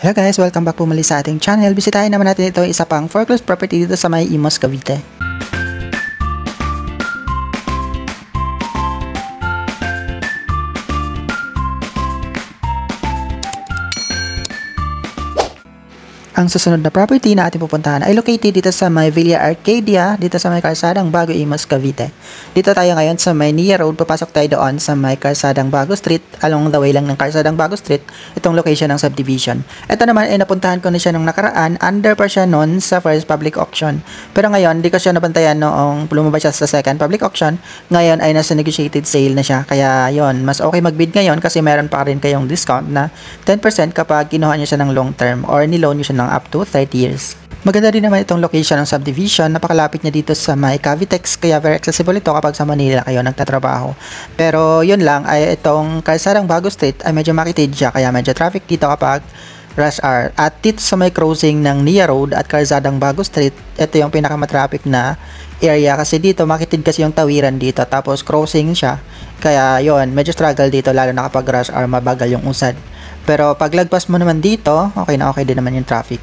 Hello guys, welcome back po muli sa ating channel. Bisitahin naman natin ito isa pang foreclosed property dito sa may Imus, Cavite. Ang susunod na property na ating pupuntahan ay located dito sa may Villa Arcadia, dito sa may Kalsadang Bago, Imus, Cavite. Dito tayo ngayon sa may Nia Road, papasok tayo doon sa may Kalsadang Bago Street, along the way lang ng Kalsadang Bago Street, itong location ng subdivision. Ito naman ay napuntahan ko na siya nung nakaraan, under pa siya noon sa first public auction. Pero ngayon, di ko siya nabantayan noong lumabas siya sa second public auction, ngayon ay nasa negotiated sale na siya. Kaya yon, mas okay mag-bid ngayon kasi meron pa rin kayong discount na 10% kapag kinuha niyo siya ng long term or niloan niyo siya ng up to 30 years. Maganda rin naman itong location ng subdivision. Napakalapit niya dito sa may Cavitex, kaya very accessible ito kapag sa Manila kayo nagtatrabaho. Pero yun lang, ay itong Kalsadang Bago Street ay medyo makitid siya, kaya medyo traffic dito kapag rush hour. At dito sa may crossing ng Nia Road at Kalsadang Bago Street, ito yung pinakamatraffic na area kasi dito makitid kasi yung tawiran dito, tapos crossing siya, kaya yun, medyo struggle dito lalo na kapag rush hour, mabagal yung usad. Pero pag lagpas mo naman dito, okay na okay din naman yung traffic.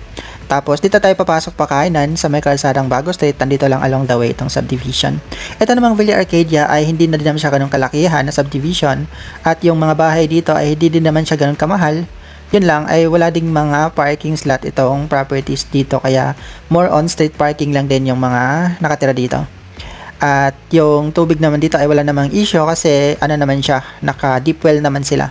Tapos dito tayo papasok pa kainan sa may Kalsadang Bago Street, nandito lang along the way itong subdivision. Ito namang Villa Arcadia ay hindi na din naman siya ganun kalakihan na subdivision, at yung mga bahay dito ay hindi din naman siya ganun kamahal. Yun lang, ay wala ding mga parking slot itong properties dito, kaya more on street parking lang din yung mga nakatira dito. At yung tubig naman dito ay wala namang issue kasi ano naman siya, naka deep well naman sila.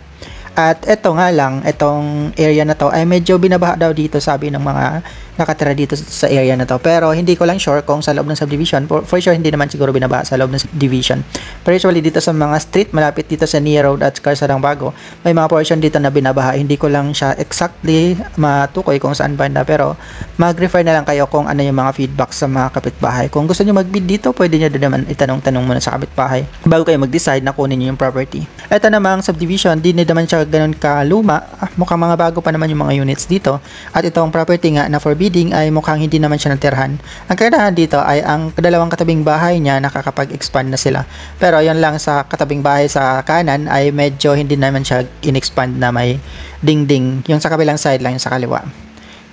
At eto nga lang, itong area na to ay medyo binabaha daw dito, sabi ng mga nakatira dito sa area na to. Pero hindi ko lang sure kung sa loob ng subdivision. For sure, hindi naman siguro binabaha sa loob ng subdivision. Pero usually dito sa mga street, malapit dito sa Nia Road at Kalsadang Bago, may mga portion dito na binabaha. Hindi ko lang siya exactly matukoy kung saan banda. Pero mag-refer na lang kayo kung ano yung mga feedback sa mga kapitbahay. Kung gusto nyo mag-bid dito, pwede nyo din naman itanong-tanong muna sa kapitbahay bago kayo mag-decide na kunin nyo yung property. Ito namang subdivision, di naman siya ganun kaluma. Mukhang mga bago pa naman yung mga units dito. At itong property nga na for bidding ay mukhang hindi naman siya natirhan. Ang kailangan dito ay ang dalawang katabing bahay niya nakakapag-expand na sila. Pero yon lang, sa katabing bahay sa kanan ay medyo hindi naman siya in-expand na may dingding. Yung sa kabilang side lang, yung sa kaliwa.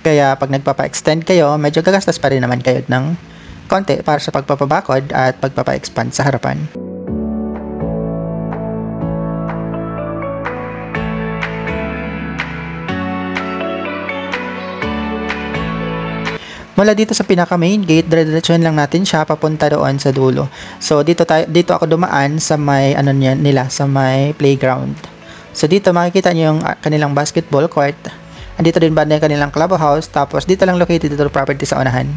Kaya pag nagpapa-extend kayo, medyo gagastos pa rin naman kayo ng konti para sa pagpapabakod at pagpapa-expand sa harapan. Mula dito sa pinaka main gate, dire-diretsuhin lang natin siya papunta doon sa dulo. So dito ako dumaan sa may nila, sa may playground. So dito makikita niyo yung kanilang basketball court. Andito din banda yung kanilang clubhouse, tapos dito lang located dito property sa unahan.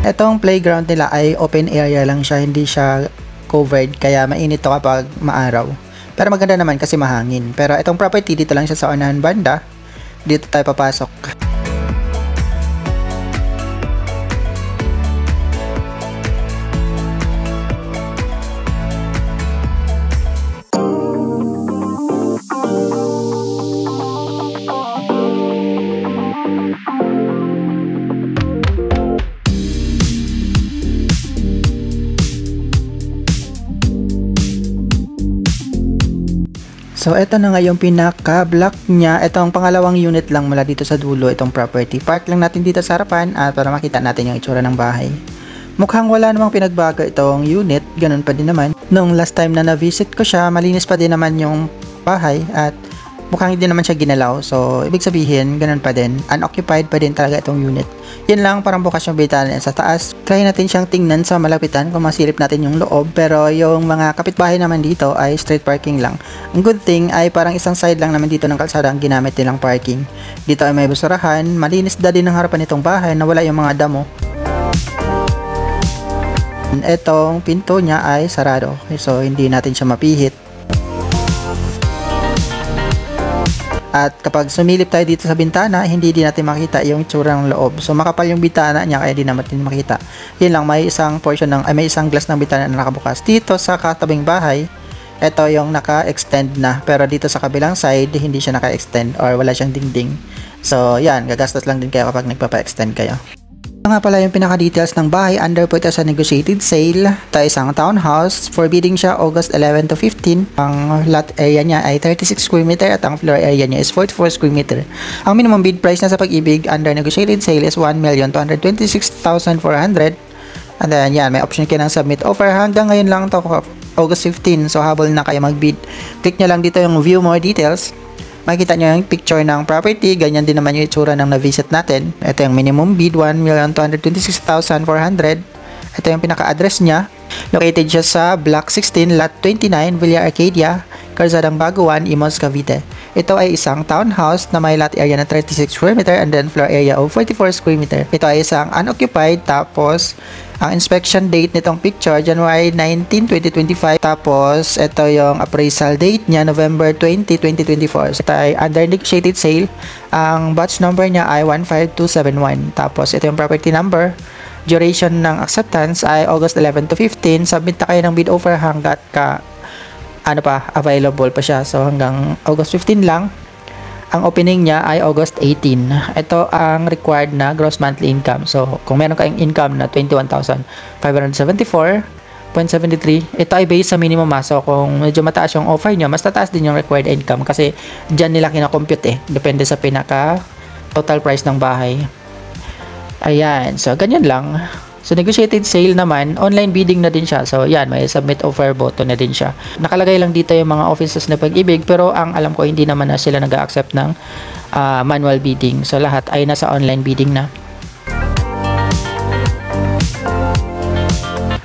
Etong playground nila ay open area lang siya, hindi siya covered, kaya mainit to kapag maaraw. Pero maganda naman kasi mahangin. Pero itong property dito lang siya sa unahan banda. Dito tayo papasok. So, ito na nga yung pinaka-block niya. Ito ang pangalawang unit lang mula dito sa dulo, itong property. Park lang natin dito sa harapan at para makita natin yung itsura ng bahay. Mukhang wala namang pinagbago itong unit. Ganun pa din naman. Nung last time na na-visit ko siya, malinis pa din naman yung bahay at mukhang hindi naman siya ginalaw. So, ibig sabihin, ganun pa din. Unoccupied pa din talaga itong unit. Yun lang, parang bukas yung bintana sa taas. Try natin siyang tingnan sa malapitan kung masilip natin yung loob. Pero yung mga kapitbahay naman dito ay street parking lang. Ang good thing ay parang isang side lang naman dito ng kalsada ang ginamit nilang parking. Dito ay may basurahan. Malinis da din ang harapan nitong bahay na wala yung mga damo. Etong pinto niya ay sarado. So, hindi natin siya mapihit. At kapag sumilip tayo dito sa bintana, hindi din natin makita yung itsura ng loob. So makapal yung bintana niya, kaya di natin makita. Yun lang, may isang portion may isang glass ng bintana na nakabukas. Dito sa katabing bahay, ito yung naka-extend na. Pero dito sa kabilang side, hindi siya naka-extend or wala siyang dingding. So yan, gagastos lang din kayo kapag nagpapa-extend kayo. Ito nga pala yung pinaka-details ng bahay. Under po ito sa negotiated sale. Ito isang townhouse. For bidding siya August 11 to 15. Ang lot area niya ay 36 square meter at ang floor area niya is 44 square meter. Ang minimum bid price na sa Pag-ibig under negotiated sale is 1,226,400. And then yan, may option kayo ng submit offer. Hanggang ngayon lang to, August 15. So habol na kayo mag-bid. Click nyo lang dito yung view more details. Makikita nyo yung picture ng property. Ganyan din naman yung itsura ng na-visit natin. Ito yung minimum bid, 1,226,400. Ito yung pinaka-address niya. Located siya sa Block 16, Lot 29, Villa Arcadia, Calzadang Baguan, Imus, Cavite. Ito ay isang townhouse na may lot area na 36 square meter and then floor area of 44 square meter. Ito ay isang unoccupied, tapos ang inspection date nitong picture, January 19, 2025. Tapos, ito yung appraisal date niya, November 20, 2024. So, ito ay under negotiated sale. Ang batch number niya ay 15271. Tapos, ito yung property number. Duration ng acceptance ay August 11 to 15. Submit na kayo ng bid offer hanggat available pa siya. So, hanggang August 15 lang. Ang opening niya ay August 18. Ito ang required na gross monthly income. So, kung meron kayong income na 21,574.73, ito ay based sa minimum. So, kung medyo mataas yung offer nyo, mas tataas din yung required income kasi dyan nila kinakompute Depende sa pinaka total price ng bahay. Ayan. So, ganyan lang. So, negotiated sale naman, online bidding na din siya. So, yan, may submit offer button na din siya. Nakalagay lang dito yung mga offices na Pag-ibig, pero ang alam ko, hindi naman na sila nag-accept ng manual bidding. So, lahat ay nasa online bidding na.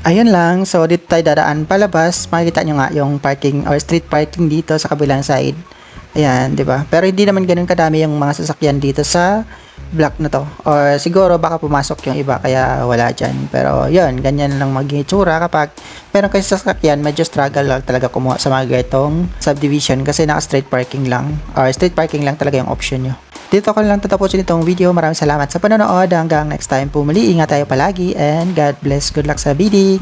Ayun lang. So, dito tayo dadaan palabas. Makikita nyo nga yung parking or street parking dito sa kabilang side. Ayan, di ba? Pero hindi naman ganun kadami yung mga sasakyan dito sa block na to. Or siguro baka pumasok yung iba kaya wala dyan. Pero yun, ganyan lang magiging itsura kapag meron kayo sasakyan, medyo struggle lang talaga kumuha sa mga ganitong subdivision kasi naka-street parking lang. Or street parking lang talaga yung option nyo. Dito ko lang tatapusin itong video. Maraming salamat sa panonood. Hanggang next time po muli. Ingat tayo palagi and God bless. Good luck sa bidding.